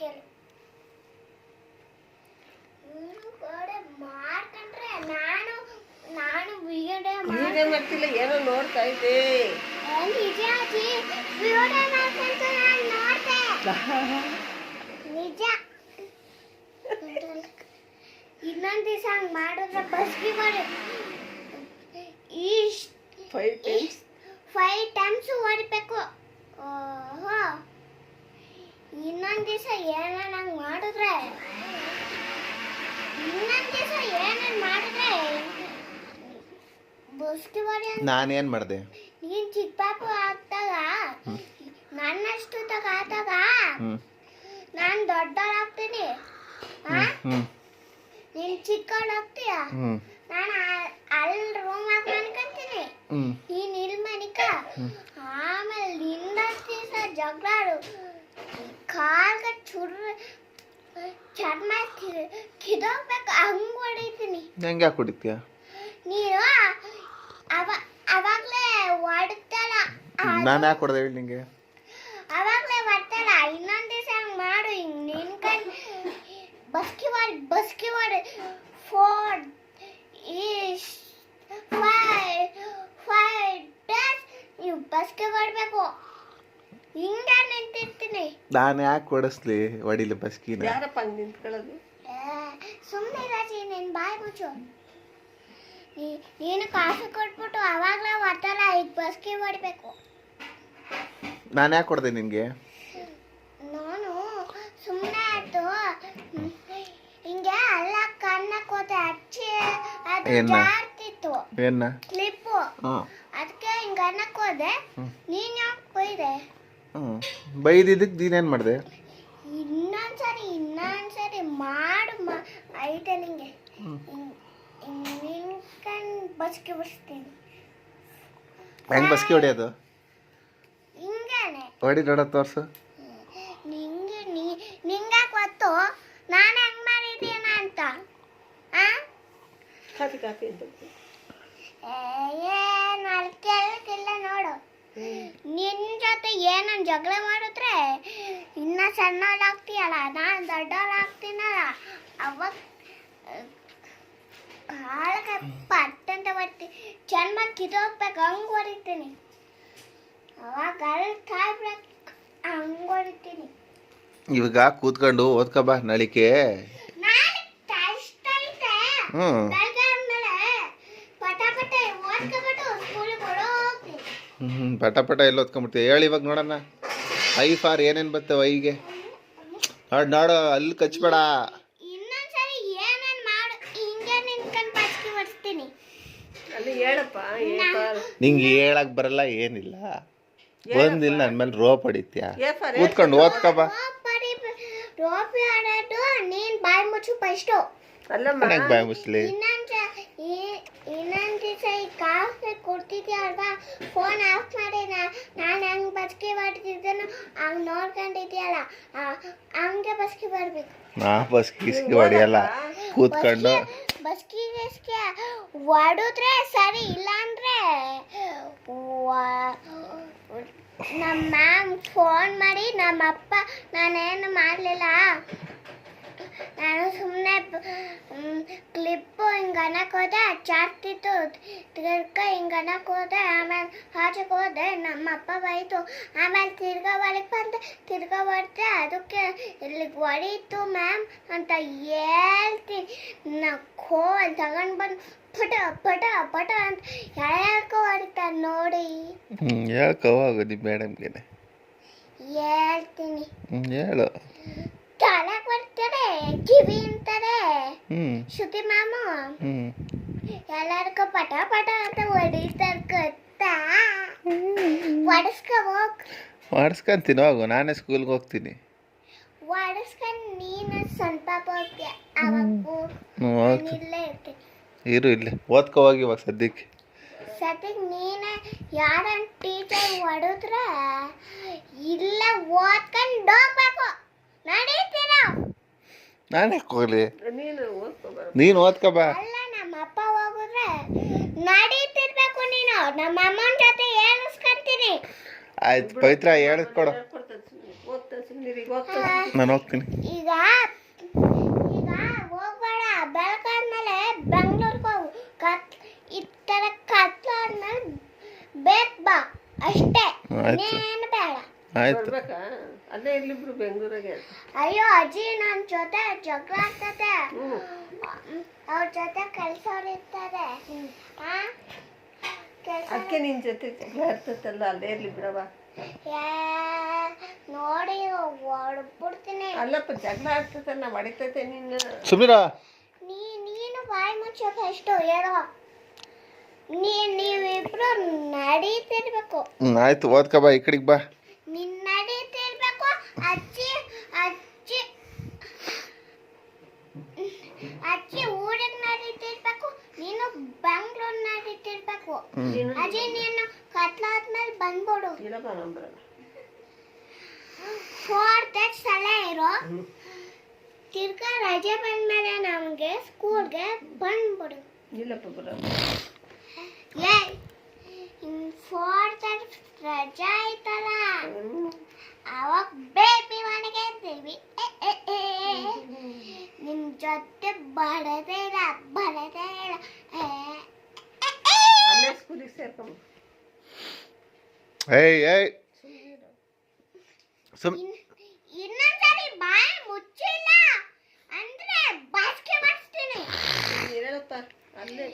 ಕೇಳು. ಮಾಡ್ಕೊಂಡ್ರೆ ನಾನು ವಿಡಿಯೋ ಮಾಡ್ತಿಲ್ಲ, ಏನೋ ನೋಡ್ತಾ ಇದ್ದೆ. ನಿಜ ಅಜ್ಜಿ, ವಿಡಿಯೋ ಮಾಡ್ಕೊಂತ ನಾನು ನೋಡ್ದೆ. ನಿಜ. ಇನ್ನೊಂದು ದಿವಸ ಹಂಗೆ ಮಾಡಿದ್ರೆ ಬಸ್ಗೆ ಮಾಡಿ ಇಷ್ಟು 5 ಟೈಮ್ಸ್ ಹೊಡಿಬೇಕು. ಓಹೋ, ಇನ್ನೊಂದು ದಿವಸ ಏನೇನು ಹಂಗೆ ಮಾಡಿದ್ರೆ ಬಸ್ಗೆ ಹೊಡಿ. ನಾನೇನು ಮಾಡಿದೆ? ನೀನು ಚಿಕ್ಕ ಪಾಪು ಆಗ್ತಾಗ ನನ್ನಷ್ಟು ತಗ ಆದಾಗ ನಾನು ದೊಡ್ಡವಳಾಗ್ತೀನಿ, ನೀನು ಚಿಕ್ಕವಳಾಗ್ತೀಯ. ನಾನು ಅಲ್ಲಿ ರೂಮಾಗ ಮನ್ಕೊಂತೀನಿ, ನೀನು ಇಲ್ಲಿ ಮನಿಕ. ಆಮೇಲೆ ನಿನ್ನ ದಿವಸ ಜಗಳಾಡು, ಕಾಲ್ಗ ಚುರ್ರ ಚರ್ಮ ಕಿದೋಗ್ಬೇಕು ಹಂಗೆ ಹೊಡಿತೀನಿ. ಹೆಂಗೆ ಹೊಡಿತೀಯ ನೀನು? ಅವಾಗಲೇ ಹೊಡ್ತಲ್ಲ. ನಾನು ಯಾಕೆ ಹೊಡೆದೆ ಹೇಳಿ ನಿಂಗೆ? ಅವಾಗಲೇ ಹೊಡ್ತಲ್ಲ. ಇನ್ನೊಂದು ದಿವಸ ಹಂಗೆ ಮಾಡು, ಹಿಂಗೆ ನಿನ್ಕೊಂಡು ಬಸ್ಕಿ ಹೊಡಿ 4 is 5 days ನೀವು ಬಸ್ಗೆ ಹೊಡ್ಬೇಕು. ಹಿಂಗೆ ನಿಂತಿರ್ತೀನಿ. ನಾನು ಯಾಕೆ ಹೊಡಿಸ್ಲಿ ಹೊಡಿಲಿ ಬಸ್ಕಿನ? ಯಾರಪ್ಪ ಹಂಗೆ ನಿಂತ್ಕೊಳ್ಳೋದು? ಸುಮ್ಮನೆ ರಾಜಿ, ನೀನು ಬಾಯ್ ಮುಚ್ಚು. ನೀನು ಕಾಫಿ ಕೊಟ್ಬಿಟ್ಟು ಅವಾಗಲೇ ಹೊತ್ತಲ್ಲ, ಈಗ ಬಸ್ಗೆ ಹೊಡಿಬೇಕು. ನಾನು ಯಾಕೆ ಹೊಡೆದೆ ನಿನಗೆ? ನಾನು ಸುಮ್ಮನೆ ಆಯ್ತು, ಹಿಂಗೆ ಅಲ್ಲ ಕಣ್ಣಕ್ಕೆ ಹೋದೆ, ಹಚ್ಚಿ ಅದು ಜಾರ್ತಿತ್ತು ಕ್ಲಿಪ್ಪು, ಅದಕ್ಕೆ ಹಿಂಗೆ ಅನ್ನಕ್ಕೆ ಹೋದೆ. ನೀನು ಯಾಕೆ ಬೈದೆ? ಬೈದಿದ್ದಕ್ಕೆ ನೀನೇನು ಮಾಡಿದೆ? ಇನ್ನೊಂದ್ಸರಿ ಮಾಡು ಐತೆ ನಿಂಗೆ. ನಿನ್ಕಂಡು ಬಸ್ಗೆ ಬಿಡಿಸ್ತೀನಿ. ಹೆಂಗೆ ಬಸ್ಗೆ ಹೊಡಿಯೋದು? ಹಿಂಗೇನೆ ಹೊಡಿ ನೋಡ, ತೋರ್ಸು. ನಿಂಗೆ ಗೊತ್ತು ನಾನು ಹೆಂಗೆ ಮಾಡಿದ್ದೀನ ಅಂತ. ಕಾಫಿ ಅಂತ ಏನು ಅಲ್ಲಿ ಕೇಳಕ್ಕಿಲ್ಲ ನೋಡು. ನಿನ್ನ ಜೊತೆ ಏನನ್ನು ಜಗಳ ಮಾಡಿದ್ರೆ ಇನ್ನೂ ಸಣ್ಣವಳಾಗ್ತೀಯಲ್ಲ, ನಾನು ದೊಡ್ಡವಳಾಗ್ತೀನಲ್ಲ, ಅವಾಗ ಕಾಳಗ ಪಟ್ಟಂತ ಬರ್ತೀನಿ, ಚರ್ಮ ಕಿದೋಗ್ಬೇಕು ಹಂಗೆ ಹೊಡಿತೀನಿ. ಅವಾಗ ಅಲ್ಲಿ ಕಾಯ್ಬೇಕು ಹಂಗೆ ಹೊಡಿತೀನಿ. ಇವಾಗ ಕೂತ್ಕೊಂಡು ಓದ್ಕಬಾ ನಾಳಿಕೆ. ಪಟ ಎಲ್ಲ ಓದ್ಕೊಂಬಿಡ್ತೀವಿ. ಹೇಳಿ ಇವಾಗ ನೋಡೋಣ. ಐ ಫಾರ್ ಏನೇನು ಬರ್ತವೆ ಐಗೆ? ನೋಡು ಅಲ್ಲಿ ಕಚ್ಬೇಡ. ಇನ್ನೊಂದ್ಸರಿ ಏನೇನು ಮಾಡು, ಹಿಂಗೆ ನಿಂತ್ಕೊಂಡು ಬಸ್ಗೆ ಹೊಡಿಸ್ತೀನಿ. ಅಲ್ಲಿ ಹೇಳಪ್ಪ. ನಿಂಗೆ ಹೇಳಕ್ ಬರಲ್ಲ, ಏನಿಲ್ಲ. ಒಂದಿಲ್ಲ ನನ್ನ ಮೇಲೆ ರೋಪ್ ಹೊಡಿತ್ಯಾ? ಕೂತ್ಕೊಂಡು ಓದ್ಕಬಾ. ರೋಪಿ ಆಡೋದು ನೀನು ಬಾಯಿ ಮುಚ್ಚು ಫಸ್ಟು. ಬಾಯಿ ಮುಚ್ಚಲಿ. ಇನ್ನೊಂದು ದಿವಸ ಈ ಕಾಫಿ ಕೊಡ್ತಿದ್ಯಲ್ವಾ, ಫೋನ್ ಆಫ್ ಮಾಡಿ ನಾನು ಹೆಂಗೆ ಬಸ್ಗೆ ಹೊಡ್ತಿದ್ದೇನೋ ಹಂಗೆ ನೋಡ್ಕೊಂಡಿದ್ಯಲ್ಲ, ಹಂಗೆ ಬಸ್ಗೆ ಬರಬೇಕು. ನಾ ಬಸ್ಗೆ ಹೊಡಿಯಲ್ಲ, ಕೂತ್ಕೊಂಡು ಬಸ್ಗೆ ಹೊಡಿದ್ರೆ ಸರಿ, ಇಲ್ಲಾಂದ್ರೆ ನಮ್ಮ ಮ್ಯಾಮ್ ಫೋನ್ ಮಾಡಿ ನಮ್ಮಪ್ಪ ನಾನೇನು ಮಾಡಲಿಲ್ಲ, ನಾನು ಸುಮ್ಮನೆ ಕ್ಲಿಪ್ಪು ಹಿಂಗೆ ಅನ್ನಕ್ಕೆ ಹೋದೆ, ಚಾರ್ತಿತ್ತು ತಿರ್ಗ ಹಿಂಗೆ ಅನ್ನಕ್ಕೆ ಹೋದೆ. ಆಮೇಲೆ ಆಚೆಗೆ ಹೋದೆ, ನಮ್ಮಪ್ಪ ಬೈತು. ಆಮೇಲೆ ತಿರ್ಗಾ ಒಳಗೆ ಬಂದೆ, ತಿರ್ಗಾ ಹೊಡೆದೆ. ಅದಕ್ಕೆ ಇಲ್ಲಿಗೆ ಹೊಡೀತು ಮ್ಯಾಮ್ ಅಂತ ಹೇಳ್ತೀನಿ. ನಾ ಕೋಲ್ ತಗೊಂಡು ಬಂದು ಪಟ ಪಟ ಪಟ ಅಂತ ಹೇಳ್ಕೊ ಹೊಡಿತಾರೆ ನೋಡಿ. ಹೇಳ್ಕೋವಾಗ ನಿಮ್ಮ ಮೇಡಮ್ಗೆ ಹೇಳ್ತೀನಿ. ಹೇಳು. ತಲೆ ಕೊಡ್ತಾರೆ, ಕಿವಿ ಅಂತಾರೆ ಶ್ರುತಿ ಮ್ಯಾಮು. ಎಲ್ಲರಿಗೂ ಪಟ ಪಟ ಅಂತ ಹೊಡಿತಾರೆ ಗೊತ್ತಾ? ಮಾಡಿಸ್ಕೊಂತೀನಿ ಹೋಗು, ನಾನೇ ಸ್ಕೂಲ್ಗೆ ಹೋಗ್ತೀನಿ. ಹೊಡಿಸ್ಕೊಂಡು ನೀನು ಸ್ವಲ್ಪ ಹೋಗ್ತೀಯ, ಅವಾಗ ಇಲ್ಲೇ ಇರ್ತೀನಿ. ಇರು ಇಲ್ಲೇ ಓದ್ಕೋ ಹೋಗಿ ಇವಾಗ ಸದ್ಯಕ್ಕೆ. ನೀನೇ ಯಾರನ್ನ ಟೀಚರ್ ಹೊಡೆದ್ರೆ ಇಲ್ಲ ಓದ್ಕೊಂಡು ಹೋಗ್ಬೇಕು. ನಡೀತೀರ? ನಾನೇ ಹೋಗ್ಲಿ, ನೀನು ಓದ್ಕೋಬಾ. ಅಲ್ಲ, ನಮ್ಮಪ್ಪ ಹೋಗಿದ್ರೆ ನಡೀತಿರ್ಬೇಕು ನೀನು. ನಮ್ಮ ಅಮ್ಮನ ಜೊತೆ ಹೇಳಿಸ್ಕೊಂತೀನಿ. ಆಯ್ತು ಪವಿತ್ರ ಹೇಳಿಸ್ಕೊಡು. ಈಗ ಹೋಗ್ತಾ ನಾನು ಹೋಗ್ತೀನಿ. ಈಗ ಈಗ ಹೋಗ್ಬೇಡ, ಬೆಳಕಾದ್ಮೇಲೆ ಬೆಂಗ್ಳೂರ್ಗೆ ಹೋಗು. ಈ ಥರ ಕತ್ಲಾದ್ಮೇಲೆ ಬೇಕ್ ಬಾ ಅಷ್ಟೇ, ಆಯ್ತು. ಇನ್ನೇನು ಬೇಡ. ಆಯ್ತು. ಬರ್ಬೇಕಾ? ಅಲ್ಲೇ ಇರ್ಲಿಬ್ರು ಬೆಂಗಳೂರಾಗೆ. ಅಯ್ಯೋ ಅಜ್ಜಿ ನನ್ನ ಜೊತೆ ಜಗಳ ಆಗ್ತದೆ, ಹ್ಞೂ ಅವ್ರ ಜೊತೆ ಕೆಲಸವ್ರು ಇರ್ತಾರೆ. ಕೆಲಸ ಅದಕ್ಕೆ ನಿನ್ನ ಜೊತೆ ಜಗಳ ಇರ್ತೈತಲ್ಲ, ಅಲ್ಲೇ ಇರ್ಲಿ ಬಿಡವ. ನೋಡಿ ಹೊಡ್ಬಿಡ್ತೀನಿ. ಅಲ್ಲಪ್ಪ ಜಗಳ ಆಗ್ತೈತಲ್ಲ, ಹೊಡಿತೈತೆ ನಿನ್ನ. ಸುಮ್ನಿರಾ. ನೀನು ಬಾಯಿ ಮುಚ್ಚೋಕೆ ಎಷ್ಟು ಹೇಳೋ. ನೀವಿಬ್ರು ನಡೀತಿರ್ಬೇಕು. ಆಯ್ತು, ಓದ್ಕ ಬಾ, ಈ ಕಡೆಗೆ ಬಾ. ನೀನ್ ನಡೀತಿರ್ಬೇಕು. ಅಜ್ಜಿ ಅಜ್ಜಿ ಅಜ್ಜಿ ಊರಿಗೆ ನಡೀತಿರ್ಬೇಕು, ನೀನು ಬೆಂಗ್ಳೂರ್ ನಡೀತಿರ್ಬೇಕು. ಅಜ್ಜಿ ನೀನು ಕತ್ಲಾದ್ಮೇಲೆ ಬಂದ್ಬಿಡು. ಇಲ್ಲಪ್ಪ ನಂಬರಲ್ಲ. 4th ಸಲ ಇರೋ, ತಿರ್ಗಾ ರಜೆ ಬಂದ್ಮೇಲೆ ನಮ್ಗೆ ಸ್ಕೂಲ್ಗೆ ಬಂದ್ಬಿಡು. ಇಲ್ಲಪ್ಪ ಬರಲ್ಲ. 4th ರಜಾ ಆಯ್ತಲ್ಲ, ಅವಾಗ ಬೇಬಿ ಮನೆಗೆ ಇರ್ತೀವಿ. ನಿಮ್ ಜೊತೆ ಬರದೇ ಇಲ್ಲ. ಅಲ್ಲೇ ಸ್ಕೂಲಿಗೆ ಸೇರ್ಕೊಂಬ. ಏಯ್ ಸುಮ್ ಇನ್ನೊಂದ್ಸರಿ ಬಾಯಿ ಮುಚ್ಚಿಲ್ಲ ಅಂದ್ರೆ ಬಾಸ್ಕೆ ಮಾಡಿಸ್ತೀನಿ. ಹೇಳಪ್ಪ ಅಲ್ಲೇ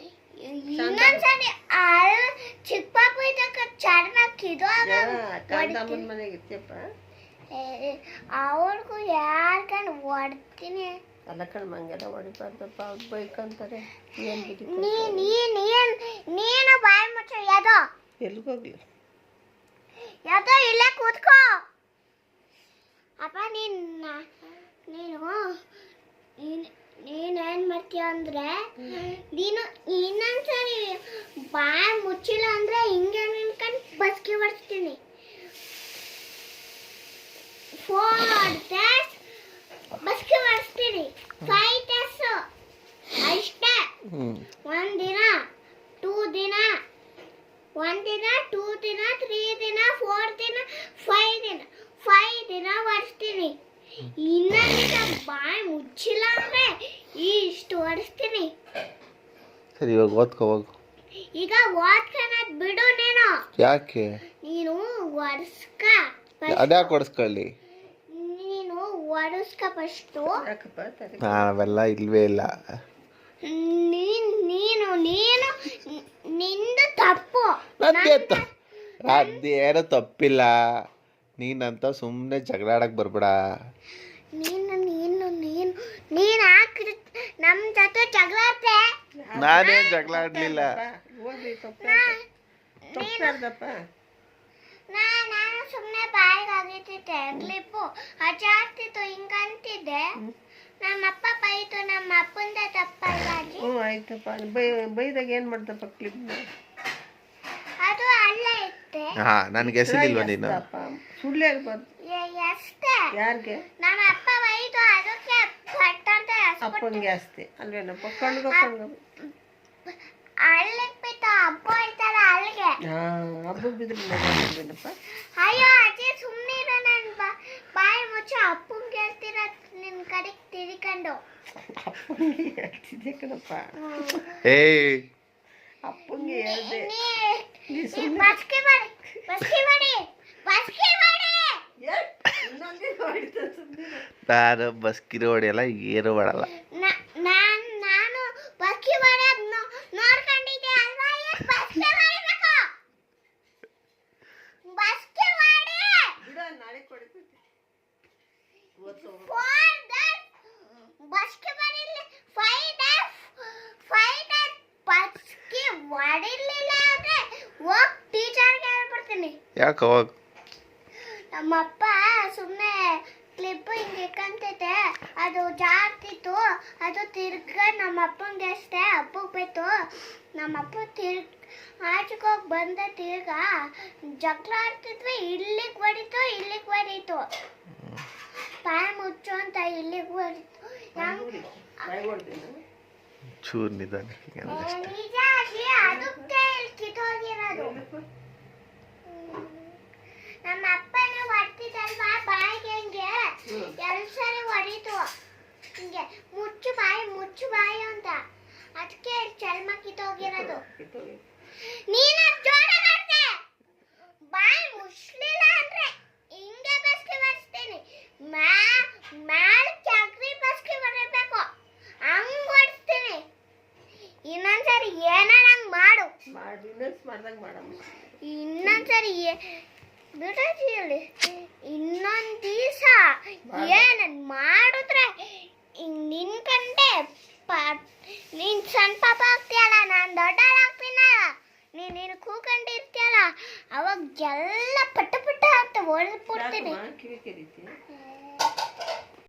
ಇನ್ನೊಂದ್ಸರಿ ಚಿಕ್ಕ ಪಾಪು ಇದ್ದಕ್ಕ ಚೆನ್ನಾಗಿದ್ದು ಕಾಂತಮ್ಮನ ಮನೆಗೆ ಇರ್ತೀಯಪ್ಪ. ಅವ್ರಿಗೂ ಯಾರ್ಕಂಡು ಹೊಡ್ತೀನಿ. ಅಲ್ಲ ಕಣ್ ಮಂಗೆಲ್ಲ ಹೊಡಿಬಾರ್ದಪ್ಪ, ಅವ್ರು ಬೈಕಂತಾರೆ. ಏನು ಬಿಡಿ ನೀನು ಬಾಯಿ ಮುಚ್ಚ. ಯಾವ್ದೋ ಎಲ್ಗೋಗ್ಲಿ, ಇಲ್ಲೇ ಕೂತ್ಕೋ. ಅಪ್ಪ ನೀನೇನ್ ಮಾಡ್ತೀಯ ಅಂದ್ರೆ, ನೀನು ಇನ್ನೊಂದ್ಸರಿ ಬಾಯಿ ಮುಚ್ಚಿಲ್ಲ ಅಂದ್ರೆ ಹಿಂಗೆ ನಿನ್ಕಂಡು ಬಸ್ಕಿ ಬರ್ತೀನಿ. 4 days ಬಸ್ಕಿ ಬರ್ತೀನಿ. 5 days ಅಷ್ಟೇ. 1 ದಿನ 2 ದಿನ 1 ದಿನ 2 ದಿನ 3 ದಿನ 4 ದಿನ 5 ದಿನ ಬರ್ತೀನಿ. ಇನ್ನೊಂದಿನ ಬಾಯಿ ಮುಚ್ಚಿಲ್ಲ ಅಂದ್ರೆ ಇಷ್ಟು ಹೊಡಿಸ್ತೀನಿ. ಸರಿ, ಇವಾಗ ಓದ್ಕೋ ಹೋಗು. ಈಗ ಓದ್ಕೊಳೋದ್ ಬಿಡು ನೀನು. ಯಾಕೆ? ನೀನು ಒಡ್ಸ್ಕ. ಅದ್ಯಾಕೆ ಹೊಡಿಸ್ಕೊಳ್ಳಿ? ನೀನು ಒಡ್ಸ್ಕ ಫಸ್ಟು. ಯಾಕಪ್ಪ ತಲೆ ಅವೆಲ್ಲ ಇಲ್ವೇ ಇಲ್ಲ. ನೀನು ನಿಂದು ತಪ್ಪು. ಅದೇನು ತಪ್ಪಿಲ್ಲ. ನೀನಂತ ಸುಮ್ಮನೆ ಜಗಳಾಡಕ್ ಬರ್ಬೇಡ. ನೀನು ಹಾಕಿ ನಮ್ಮ ಜೊತೆ ಜಗಳ ಆಡ್ತೆ. ನಾನೇ ಜಗಳ ಆಡ್ಲಿಲ್ಲ. ಹೋಗ್ಲಿ ತಪ್ಪಾರ್ದಪ್ಪ. ನಾನು ಸುಮ್ಮನೆ ಬಾಯಿಗೆ ಆಗಿತ್ತಿದ್ದೆ. ಕ್ಲಿಪ್ಪು ಹಚಾಡ್ತಿತ್ತು, ಹಿಂಗಂತಿದ್ದೆ. ನಮ್ಮಪ್ಪ ಬೈತು. ನಮ್ಮ ಅಪ್ಪಂದ ತಪ್ಪಲ್ಲ ಅಜ್ಜಿ. ಹ್ಞೂ ಆಯ್ತಪ್ಪ. ಬೈದಾಗ ಏನು ಮಾಡ್ದಪ್ಪ ಕ್ಲಿಪ್? ಅದು ಅಲ್ಲ ಇತ್ತೆ. ನನಗೆ ಹೆಸರಿಲ್ವ ನೀನು? ಸುಳ್ಳು ಹೇಳ್ಬಾರ್ದು. ಅಷ್ಟೇ. ಯಾರಿಗೆ? ನಮ್ಮ ಅಪ್ಪ ಬೈತು, ಅದಕ್ಕೆ ಪಟ್ಟಂತ ಅಪ್ಪನಿಗೆ ಅಷ್ಟೇ ಅಲ್ವೇನಪ್ಪ? ಕಣ್ಗೋ ಅಲ್ಲಿಗೆ ಬಿತ್ತು. ಹಬ್ಬ ಐತಲ್ಲ ಅಲ್ಲಿಗೆ. ಹಬ್ಬಕ್ಕೆ ಬಿದ್ರೇನಪ್ಪ? ಅಯ್ಯೋ ಅಜ್ಜಿ ಸುಮ್ಮನಿರು. ನನ್ನ ಬಾಯಿ ಮುಚ್ಚ. ಅಪ್ಪಂಗೆ ಹೇಳ್ತೀರ ನಿನ್ನ ಕಡೆಗೆ ತಿರ್ಕೊಂಡು. ಅಪ್ಪನಿಗೆ ಹೇಳ್ತಿದ್ದೆ ಕಣಪ್ಪ. ಏಯ್, ಅಪ್ಪನಿಗೆ ಹೇಳ್ದೆ. ಬಸ್ಕಿ ಮಾಡಿ. ನಾನು ಬಸ್ಕಿರೋ ಹೊಡೆಯಲ್ಲ, ಏನು ಮಾಡಲ್ಲ. ನಾನು ಬಸ್ಕಿ ಮಾಡೋದು ನೋಡ್ಕೊಂಡಿದ್ದೆ ಅಲ್ವಾ? ಬಸ್ಕಿ ಮಾಡಬೇಕು. ಬಸ್ಕಿ ಮಾಡಿ. ನಾಳೆ ಕೊಡ್ತೀನಿ. ಬಸ್ಕಿ ಮಾಡಿರ್ಲಿ. 5 days ಬಸ್ಕಿ ಹೊಡಿರ್ಲಿಲ್ಲ ಅಂದ್ರೆ ಹೋಗಿ ಟೀಚರ್ಗೆ ಹೇಳ್ಬಿಡ್ತೀನಿ. ಯಾಕೆ ಹೋಗ್? ನಮ್ಮಪ್ಪ ಸುಮ್ಮನೆ ಕ್ಲಿಪ್ ಹಿಂಗೆ ಇಕ್ಕಂತೈತೆ, ಅದು ಜಾರ್ತಿತ್ತು. ಅದು ತಿರ್ಗ ನಮ್ಮಪ್ಪಂಗೆ ಅಷ್ಟೇ ಹಬ್ಬಕ್ಕೆ ಬಿತ್ತು. ನಮ್ಮಪ್ಪ ಆಚೆಗೆ ಹೋಗಿ ಬಂದ ತಿರ್ಗ ಜಗಳ ಆಡ್ತಿದ್ವಿ. ಇಲ್ಲಿಗೆ ಹೊಡಿತು. ಬಾಯಿ ಮುಚ್ಚು ಅಂತ ಇಲ್ಲಿಗೆ ಹೊಡಿತು. ಚೂರು ನಿಧಾನಕ್ಕೆ ನಿಜ ಅಜ್ಜಿ, ಅದಕ್ಕೆ ಕಿತ್ತೋಗಿರೋದು. ನಮ್ಮ ಅಪ್ಪನ ಹೊಡ್ತಿದ್ದಲ್ವಾ ಬಾಯಿಗೆ, ಎರಡು ಸರಿ ಹೊಡಿತು ಹಿಂಗೆ ಮುಚ್ಚು ಬಾಯಿ ಅಂತ ಅದಕ್ಕೆ ಚರ್ಮ ಕಿತ್ತೋಗಿರೋದು. ನೀನ ಜೋರಾಗಿ ಆಡ್ತೆ, ಬಾಯಿ ಮುಚ್ಚಲಿಲ್ಲ ಅಂದ್ರೆ ಹಿಂಗೆ ಬಸ್ಗೆ ಬರ್ಸ್ತೀನಿ. ಮ್ಯಾಲ ಚಕ್ರಿ ಬಸ್ಗೆ ಬರಬೇಕು, ಹಂಗ್ ಹೊಡಿಸ್ತೀನಿ. ಇನ್ನೊಂದ್ಸರಿ ಏನಾರ ಹಂಗ್ ಮಾಡು, ಇನ್ನೊಂದ್ಸರಿ ಬಿಡೋದಿಲ್ಲ. ಇನ್ನೊಂದ್ ದಿವಸ ಏನನ್ ಮಾಡಿದ್ರೆ ನಿನ್ಕಂಡೆ ನೀನ್ ಸಣ್ಣ ಪಾಪ ಆಗ್ತೀಯಲ್ಲ, ನಾನ್ ದೊಡ್ಡವಳಾಗ್ತೀನಲ್ಲ, ನೀನು ಕೂಕೊಂಡಿರ್ತೀಯಲ್ಲ, ಅವಾಗ ಎಲ್ಲ ಪಟ್ಟ ಆಗ್ತವೆ, ಹೊಡೆದು ಬಿಡ್ತೀನಿ.